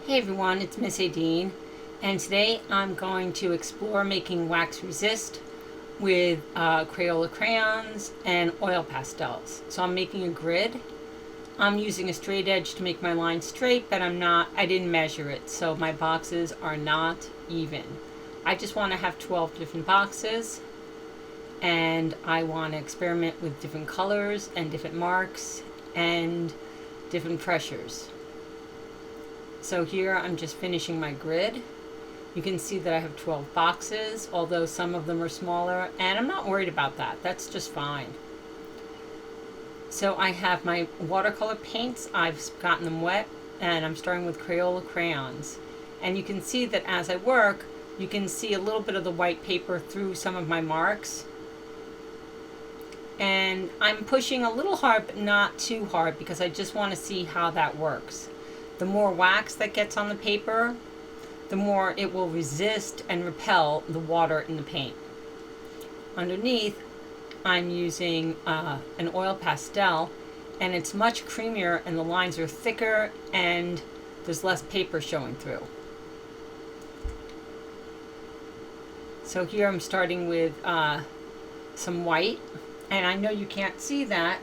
Hey everyone, it's Miss Adine, and today I'm going to explore making wax resist with Crayola crayons and oil pastels. So I'm making a grid. I'm using a straight edge to make my line straight, but I didn't measure it, so my boxes are not even. I just want to have 12 different boxes, and I want to experiment with different colors and different marks and different pressures. So here I'm just finishing my grid. You can see that I have 12 boxes, although some of them are smaller, and I'm not worried about that. That's just fine. So I have my watercolor paints. I've gotten them wet, and I'm starting with Crayola crayons. And you can see that as I work, you can see a little bit of the white paper through some of my marks. And I'm pushing a little hard, but not too hard, because I just want to see how that works. The more wax that gets on the paper, the more it will resist and repel the water in the paint. Underneath, I'm using an oil pastel, and it's much creamier, and the lines are thicker, and there's less paper showing through. So here I'm starting with some white, and I know you can't see that,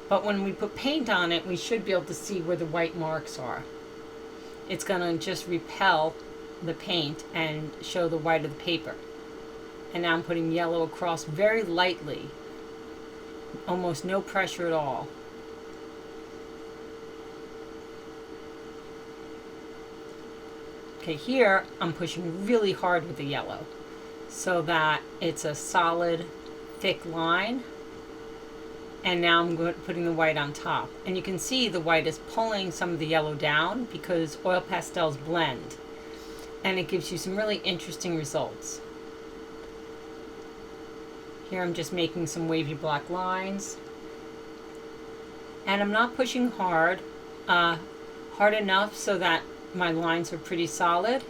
but when we put paint on it, we should be able to see where the white marks are. It's going to just repel the paint and show the white of the paper. And now I'm putting yellow across very lightly, almost no pressure at all. Okay, here I'm pushing really hard with the yellow so that it's a solid, thick line. And now I'm putting the white on top. And you can see the white is pulling some of the yellow down because oil pastels blend. And it gives you some really interesting results. Here I'm just making some wavy black lines. And I'm not pushing hard enough so that my lines are pretty solid.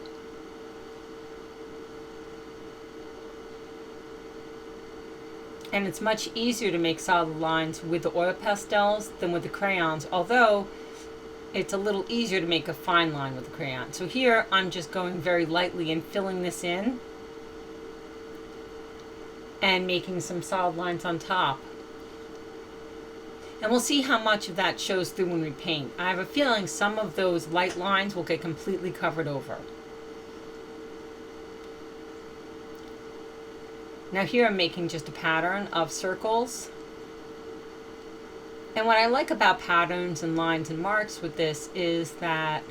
And it's much easier to make solid lines with the oil pastels than with the crayons, although it's a little easier to make a fine line with the crayon. So here I'm just going very lightly and filling this in and making some solid lines on top. And we'll see how much of that shows through when we paint. I have a feeling some of those light lines will get completely covered over. Now here I'm making just a pattern of circles. And what I like about patterns and lines and marks with this is that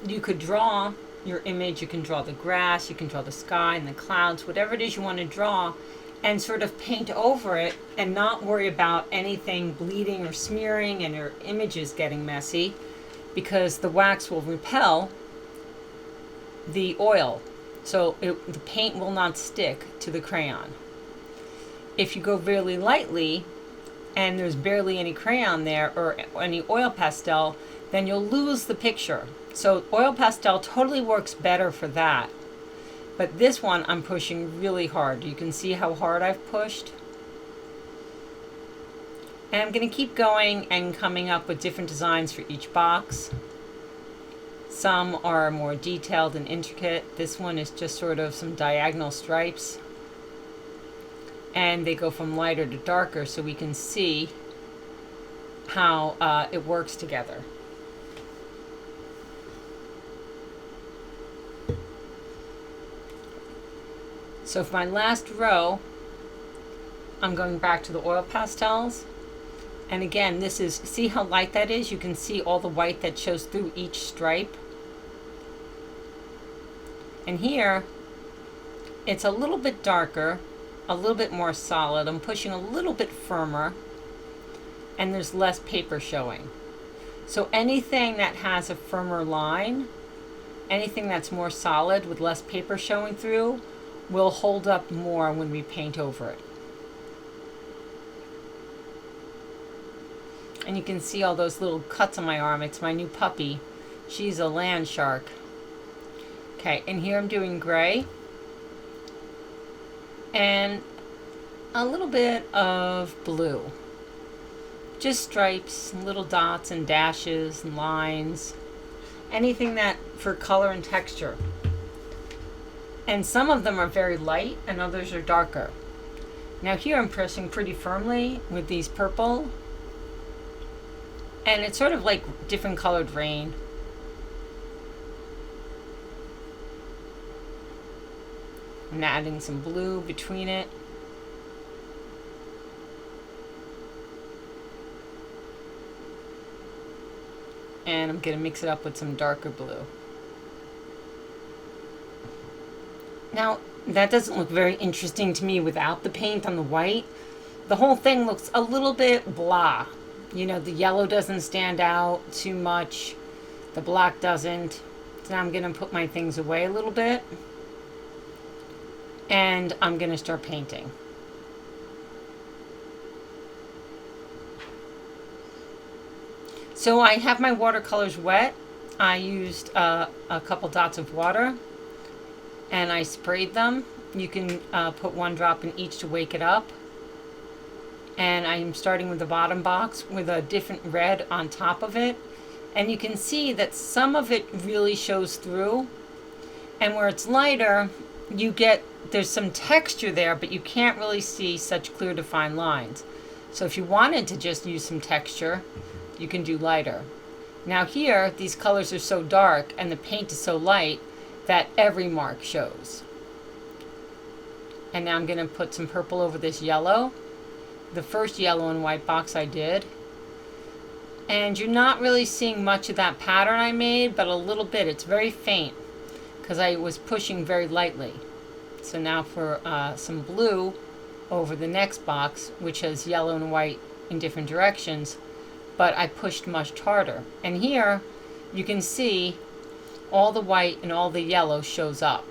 you could draw your image, you can draw the grass, you can draw the sky and the clouds, whatever it is you want to draw, and sort of paint over it and not worry about anything bleeding or smearing and your images getting messy, because the wax will repel the oil. So the paint will not stick to the crayon. If you go really lightly and there's barely any crayon there or any oil pastel, then you'll lose the picture. So oil pastel totally works better for that. But this one I'm pushing really hard. You can see how hard I've pushed. And I'm going to keep going and coming up with different designs for each box. Some are more detailed and intricate. This one is just sort of some diagonal stripes. And they go from lighter to darker so we can see how it works together. So for my last row, I'm going back to the oil pastels. And again, this is, see how light that is? You can see all the white that shows through each stripe. And here, it's a little bit darker, a little bit more solid. I'm pushing a little bit firmer, and there's less paper showing. So anything that has a firmer line, anything that's more solid with less paper showing through, will hold up more when we paint over it. And you can see all those little cuts on my arm. It's my new puppy. She's a land shark. Okay, and here I'm doing gray. And a little bit of blue. Just stripes, little dots and dashes and lines. anything that for color and texture. And some of them are very light and others are darker. Now here I'm pressing pretty firmly with these purple, and it's sort of like different colored rain. I'm adding some blue between it. And I'm going to mix it up with some darker blue. Now, that doesn't look very interesting to me without the paint on the white. The whole thing looks a little bit blah. You know, the yellow doesn't stand out too much. The black doesn't. So now I'm going to put my things away a little bit. And I'm going to start painting. So I have my watercolors wet. I used a couple dots of water and I sprayed them. You can put one drop in each to wake it up. And I'm starting with the bottom box with a different red on top of it. And you can see that some of it really shows through. And where it's lighter, there's some texture there, but you can't really see such clear defined lines. So if you wanted to just use some texture, you can do lighter. Now here, these colors are so dark and the paint is so light that every mark shows. And now I'm going to put some purple over this yellow. The first yellow and white box I did. And you're not really seeing much of that pattern I made, but a little bit. It's very faint because I was pushing very lightly. So now for some blue over the next box, which has yellow and white in different directions, but I pushed much harder. And here you can see all the white and all the yellow shows up.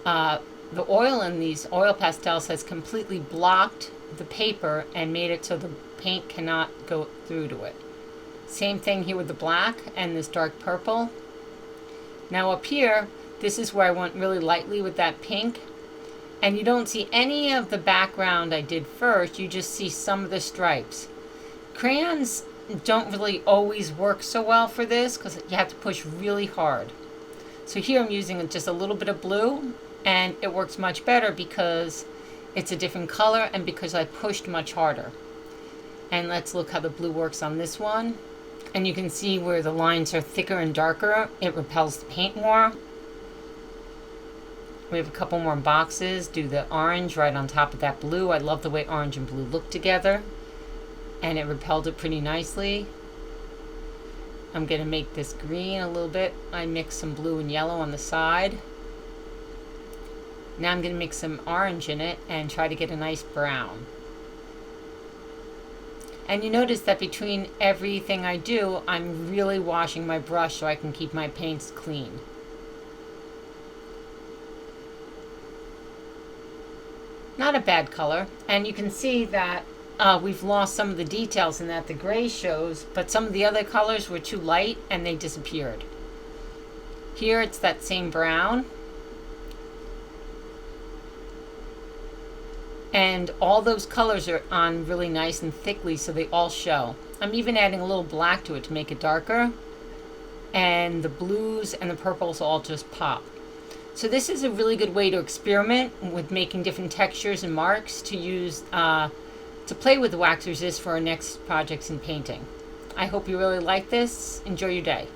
The oil in these oil pastels has completely blocked the paper and made it so the paint cannot go through to it. Same thing here with the black and this dark purple. Now up here, this is where I went really lightly with that pink. And you don't see any of the background I did first, you just see some of the stripes. Crayons don't really always work so well for this because you have to push really hard. So here I'm using just a little bit of blue, and it works much better because it's a different color and because I pushed much harder. And let's look how the blue works on this one. And you can see where the lines are thicker and darker, it repels the paint more. We have a couple more boxes. Do the orange right on top of that blue. I love the way orange and blue look together. And it repelled it pretty nicely. I'm going to make this green a little bit. I mixed some blue and yellow on the side. Now I'm going to mix some orange in it and try to get a nice brown. And you notice that between everything I do, I'm really washing my brush so I can keep my paints clean. Not a bad color. And you can see that we've lost some of the details in that the gray shows, but some of the other colors were too light and they disappeared. Here it's that same brown. And all those colors are on really nice and thickly, so they all show. I'm even adding a little black to it to make it darker. And the blues and the purples all just pop. So this is a really good way to experiment with making different textures and marks to use to play with the wax resist for our next projects in painting. I hope you really like this. Enjoy your day.